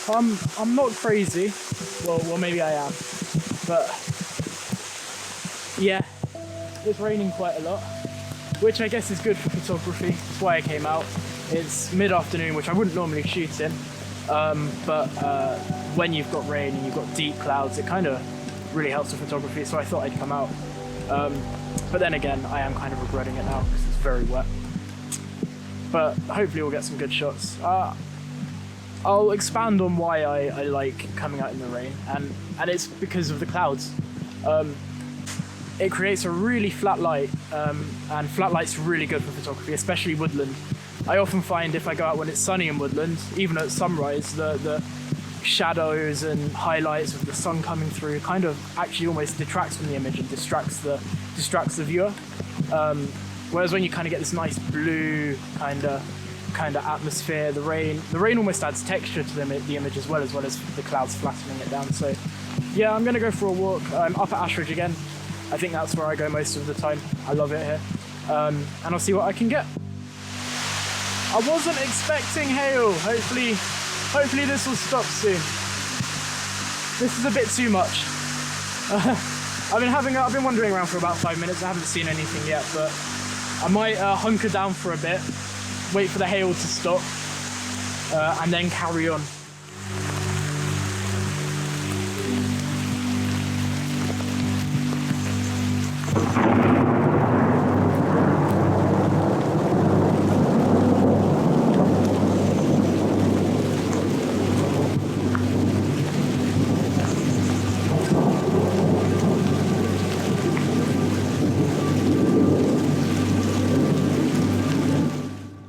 I'm not crazy. Well, maybe I am. But yeah, it's raining quite a lot, which I guess is good for photography. That's why I came out. It's mid-afternoon, which I wouldn't normally shoot in. But when you've got rain and you've got deep clouds, it kind of really helps with photography. So I thought I'd come out. But then again, I am kind of regretting it now because it's very wet. But hopefully we'll get some good shots. I'll expand on why I like coming out in the rain, and it's because of the clouds. It creates a really flat light, and flat light's really good for photography, especially woodland. I often find if I go out when it's sunny in woodland, even at sunrise, the shadows and highlights of the sun coming through kind of actually almost detracts from the image and distracts the viewer. Whereas when you kind of get this nice blue kind of atmosphere, the rain almost adds texture to the image as well as the clouds flattening it down. So yeah, I'm gonna go for a walk. I'm up at Ashridge again. I think that's where I go most of the time. I love it here, and I'll see what I can get. I wasn't expecting hail. Hopefully this will stop soon. This is a bit too much. I've been wandering around for about 5 minutes. I haven't seen anything yet, but I might hunker down for a bit, wait for the hail to stop, and then carry on.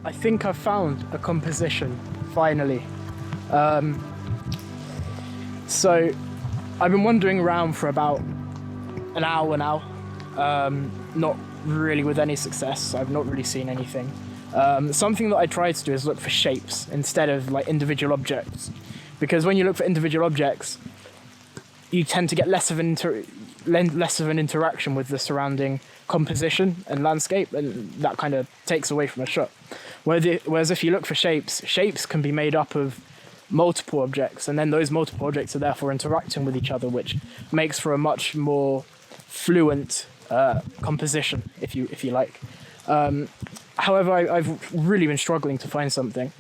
I think I've found a composition, finally. So I've been wandering around for about an hour now, not really with any success. I've not really seen anything. Something that I try to do is look for shapes instead of like individual objects, because when you look for individual objects, you tend to get less of an interaction with the surrounding composition and landscape, and that kind of takes away from a shot. Whereas if you look for shapes can be made up of multiple objects, and then those multiple objects are therefore interacting with each other, which makes for a much more fluent composition, if you like. However, I've really been struggling to find something.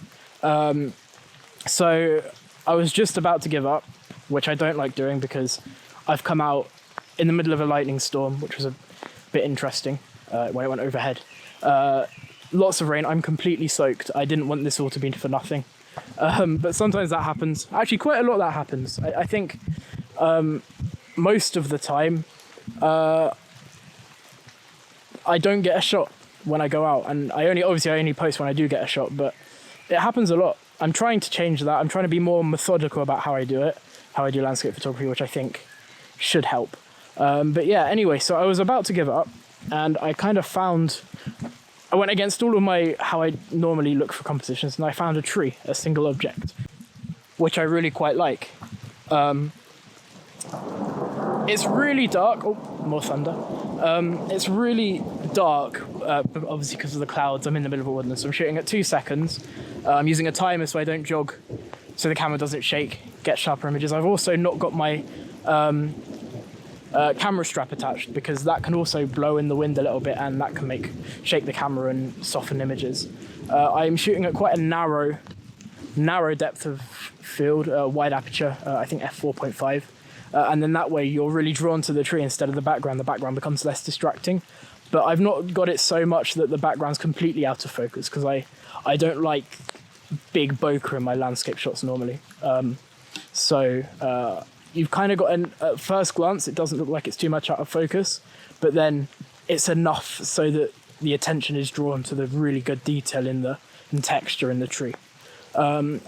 So I was just about to give up, which I don't like doing because I've come out in the middle of a lightning storm, which was a bit interesting when it went overhead. Lots of rain. I'm completely soaked. I didn't want this all to be for nothing. But sometimes that happens. Actually, quite a lot of that happens. I think most of the time I don't get a shot when I go out, and I only post when I do get a shot, but it happens a lot. I'm trying to change that. I'm trying to be more methodical about how I do landscape photography, which I think should help. But yeah, anyway, so I was about to give up, and I kind of I went against all of how I normally look for compositions, and I found a single object, which I really quite like. It's really dark. Oh, more thunder. It's really dark, obviously because of the clouds. I'm in the middle of a woodland, so I'm shooting at 2 seconds. I'm using a timer so I don't jog, so the camera doesn't shake, get sharper images. I've also not got my camera strap attached, because that can also blow in the wind a little bit, and that can shake the camera and soften images. I'm shooting at quite a narrow depth of field, wide aperture, I think f4.5, and then that way you're really drawn to the tree instead of the background. The background becomes less distracting, but I've not got it so much that the background's completely out of focus, because I don't like big bokeh in my landscape shots normally. You've kind of got at first glance, it doesn't look like it's too much out of focus, but then it's enough so that the attention is drawn to the really good detail in texture in the tree. I'm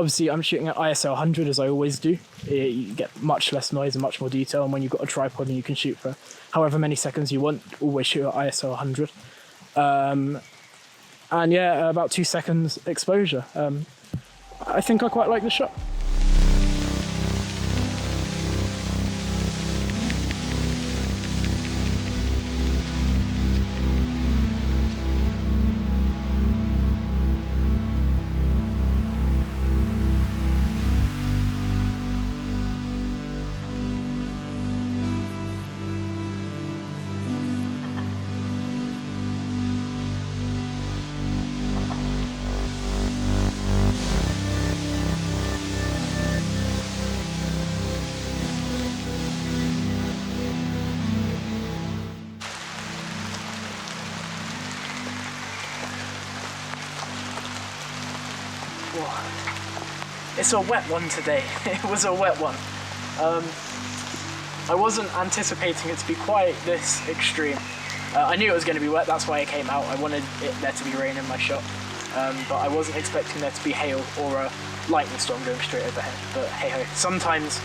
shooting at ISO 100 as I always do. You get much less noise and much more detail, and when you've got a tripod and you can shoot for however many seconds you want, always shoot at ISO 100. And yeah, about 2 seconds exposure. I think I quite like the shot. It's a wet one today. It was a wet one. I wasn't anticipating it to be quite this extreme. I knew it was going to be wet, that's why I came out. I wanted there to be rain in my shot, but I wasn't expecting there to be hail or a lightning storm going straight overhead. But hey ho, sometimes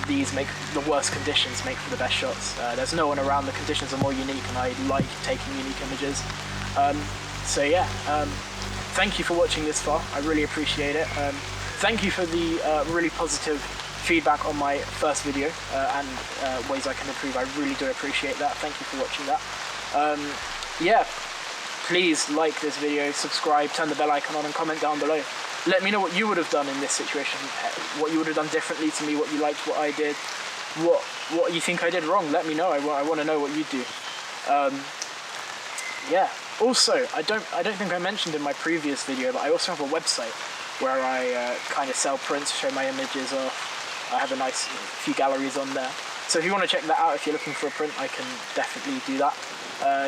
these make the worst conditions make for the best shots. There's no one around, the conditions are more unique, and I like taking unique images. So yeah, thank you for watching this far, I really appreciate it. Thank you for the really positive feedback on my first video and ways I can improve. I really do appreciate that. Thank you for watching that. Yeah, please like this video, subscribe, turn the bell icon on, and comment down below. Let me know what you would have done in this situation, what you would have done differently to me, what you liked, what I did, what you think I did wrong. Let me know. I want to know what you do. Yeah. Also, I don't think I mentioned in my previous video, but I also have a website where I kind of sell prints, show my images off. I have a nice few galleries on there. So if you want to check that out, if you're looking for a print, I can definitely do that.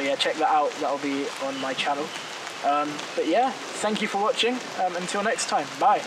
Yeah, check that out. That'll be on my channel. But yeah, thank you for watching. Until next time, bye.